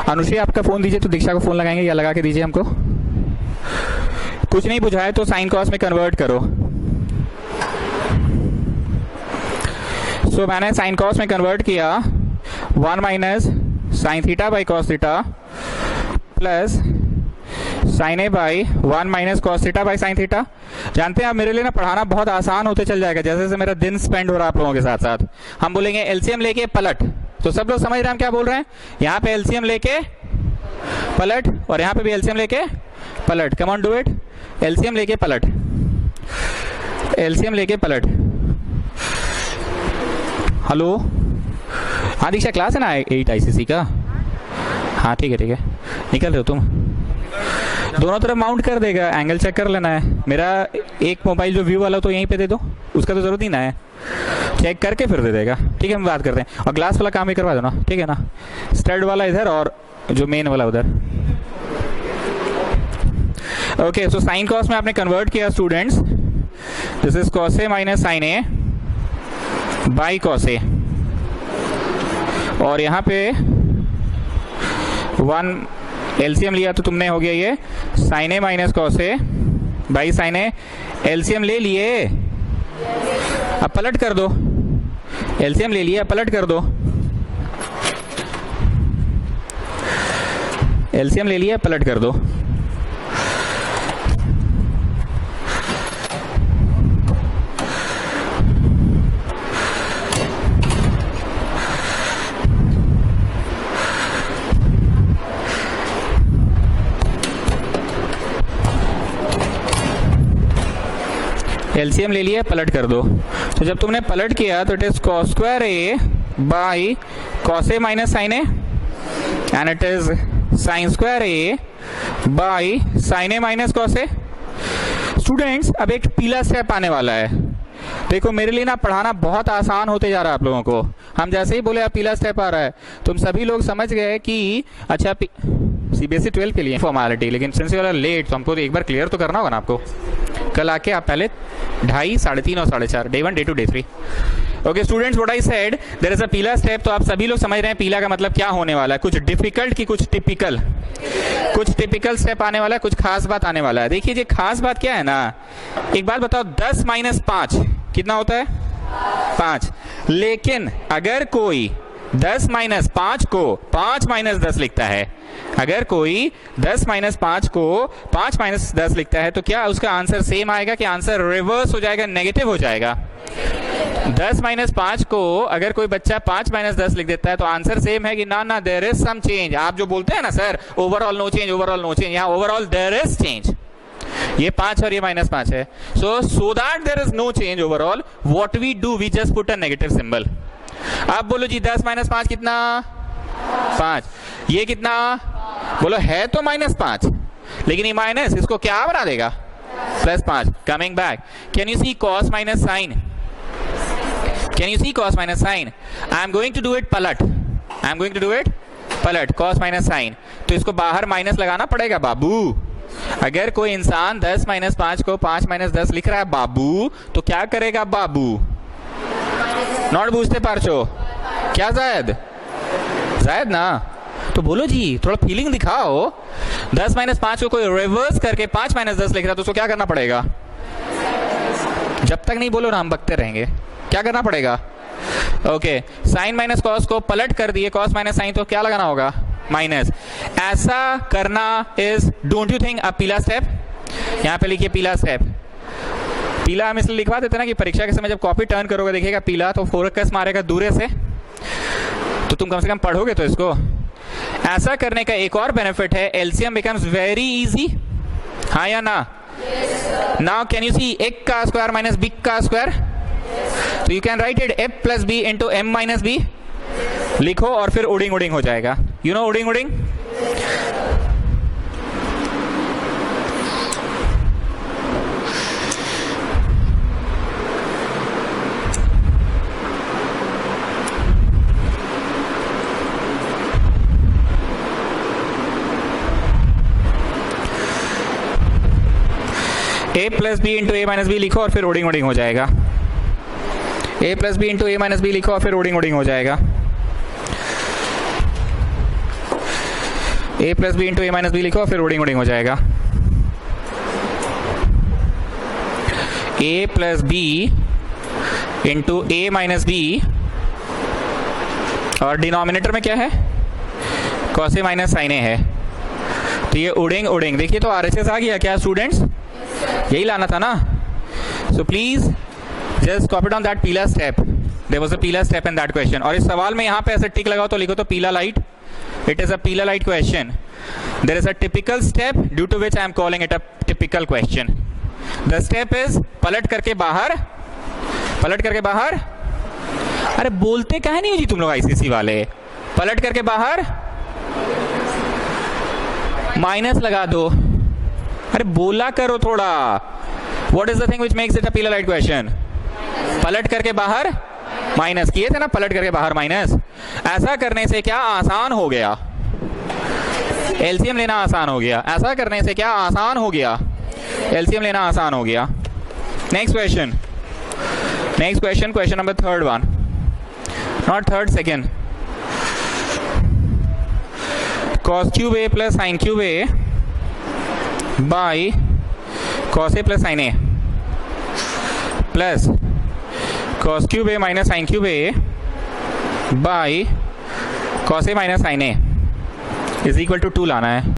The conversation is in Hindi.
अनुश्री आपका फोन दीजिए, तो दीक्षा को फोन लगाएंगे या लगा के दीजिए हमको। कुछ नहीं बुझाए तो साइन कॉस में कन्वर्ट करो। सो मैंने साइन कॉस में कन्वर्ट किया 1 minus sine theta by cos theta plus sign A by 1 minus cos theta by sine theta. जानते हैं आप, मेरे लिए ना पढ़ाना बहुत आसान होते चल जाएगा जैसे जैसे मेरा दिन स्पेंड हो रहा है आप लोगों के साथ साथ। हम बोलेंगे एलसीएम लेके पलट, तो सब लोग समझ रहे हैं हम क्या बोल रहे हैं। यहाँ पे एलसीएम लेके पलट और यहाँ पे भी एलसीएम लेके पलट। Come on do it. LCM लेके पलट, एलसीएम लेके पलट। हेलो, हाँ दीक्षा क्लास है ना 8 आईसीसी का? हाँ ठीक है निकल रहे हो तुम? दोनों तरफ माउंट कर देगा, एंगल चेक कर लेना है। मेरा एक मोबाइल जो व्यू वाला तो यहीं पे दे दो, उसका तो जरूरत ही ना है, चेक करके फिर दे देगा। ठीक है, हम बात करते हैं। और ग्लास वाला काम भी करवा दो ना, ठीक है ना। स्टड वाला इधर और जो मेन वाला उधर। ओके, सो साइन कॉस में आपने कन्वर्ट किया students. This is cos A minus sine A by cos A, और यहाँ पे 1 एलसीएम लिया तो तुमने हो गया ये sine A minus cos A by sine A. LCM ले लिए, अब पलट कर दो। एलसीएम ले लिया, पलट कर दो। एलसीएम ले लिया, पलट कर दो। एलसीएम ले लिया, पलट कर दो। तो जब तुमने पलट किया तो it is cos square A by cos A minus sine A, and it is sine square A by sine A minus cos A. Students, अब एक पीला स्टेप आने वाला है। देखो मेरे लिए ना पढ़ाना बहुत आसान होते जा रहा है आप लोगों को। हम जैसे ही बोले अब पीला स्टेप आ रहा है, तुम सभी लोग समझ गए कि अच्छा सीबीएसई 12 के लिए फॉर्मेलिटी, लेकिन सिंस यू आर लेट तो हमको एक बार क्लियर तो करना होगा ना आपको। कल आके आप पहले 2:30, 3:30 और 4:30, day 1, day 2, day 3। Okay students, what I said, there is a पीला स्टेप। तो आप सभी लोग समझ रहे हैं पीला का मतलब क्या होने वाला है। कुछ डिफिकल्ट की कुछ टिपिकल, कुछ टिपिकल स्टेप आने वाला है, कुछ खास बात आने वाला है। देखिए ये खास बात क्या है ना, एक बात बताओ, 10 माइनस 5 कितना होता है? 5। लेकिन अगर कोई 10 माइनस 5 को 5 माइनस 10 लिखता है, अगर कोई 10 माइनस 5 को 5 माइनस 10 लिखता है, तो क्या उसका आंसर सेम आएगा कि आंसर रिवर्स हो जाएगा, नेगेटिव हो जाएगा? 10 माइनस 5 को अगर कोई बच्चा 5 माइनस 10 लिख देता है तो आंसर सेम है कि ना? ना, देयर इज सम चेंज। आप जो बोलते हैं ना sir overall no change, overall no change, यहाँ ओवरऑल देयर इज चेंज। ये 5 और ये माइनस 5 है। So that there is no change overall, what we do, we just put a negative symbol. आप बोलो जी 10 माइनस 5 कितना? 5। ये कितना? बोलो है तो माइनस 5, लेकिन ये माइनस इसको क्या बना देगा? Plus 5। Coming back, can you see cos minus sine? Can you see cos minus sine? I am going to do it पलट, I am going to do it पलट, कॉस माइनस साइन। तो इसको बाहर माइनस लगाना पड़ेगा बाबू। अगर कोई इंसान 10 माइनस 5 को 5 माइनस 10 लिख रहा है बाबू, तो क्या करेगा बाबू? नॉट बूझते पार्चो, क्या जायद? जायद ना? तो बोलो जी, थोड़ा फीलिंग दिखाओ। 10 माइनस 5 को कोई रिवर्स करके 5 माइनस 10 लिख रहा है तो उसको क्या करना पड़ेगा? जब तक नहीं बोलो ना हम बकते रहेंगे। क्या करना पड़ेगा? ओके, साइन माइनस कॉस को पलट कर दिए, कॉस माइनस साइन, तो क्या लगाना होगा? माइनस। ऐसा करना इज, डोंट यू थिंक, अ पीला स्टेप? यहाँ पे लिखिए पीला स्टेप। पीला हम इसलिए लिखवा देते ना कि परीक्षा के समय जब कॉपी टर्न करोगे देखिएगा पीला, तो फोकस मारेगा दूर से, तो तुम कम से कम पढ़ोगे तो इसको। ऐसा करने का एक और बेनिफिट है, एलसीएम बिकम्स वेरी इजी। हाँ या ना? नाउ कैन यू सी एक का स्क्वायर माइनस बी का स्क्वायर, तो you can write it F plus B into M minus B. लिखो और फिर उडिंग उडिंग हो जाएगा। यू नो उडिंग उडिंग? A plus B into A minus B लिखो और फिर उडिंग उडिंग हो जाएगा। A plus B into A minus B लिखो और फिर उडिंग उडिंग हो जाएगा। A plus B into A minus B लिखो, फिर उडिंग उडिंग हो जाएगा। A plus B into A minus B, और डिनोमिनेटर में क्या है, कॉस ए माइनस साइन ए है, तो ये उडिंग उडिंग। देखिए तो आरएचएस आ गया क्या स्टूडेंट्स, यही लाना था ना। So please just copy down that पीला स्टेप, देयर वाज अ पीला स्टेप इन दैट क्वेश्चन। और इस सवाल में यहाँ पे ऐसे टिक लगाओ तो लिखो तो पीला लाइट, इट इज अ पीला light question. There is a typical step due to which I am calling it a typical question. The step is पलट करके बाहर, पलट करके बाहर, अरे बोलते कहे नहीं हो जी तुम लोग आईसीसी वाले, पलट करके बाहर माइनस लगा दो, अरे बोला करो थोड़ा। What is the thing which makes it a पीला लाइट क्वेश्चन, पलट करके बाहर माइनस, किए थे ना पलट करके बाहर माइनस। ऐसा करने से क्या आसान हो गया, एलसीएम लेना आसान हो गया। ऐसा करने से क्या आसान हो गया, एलसीएम लेना आसान हो गया। Next question, next question, question number third one, not third, second. cos cube a plus sin cube a by cos a plus sin a plus cos cube a minus sin cube a by cos a minus sin a is equal to 2 लाना है।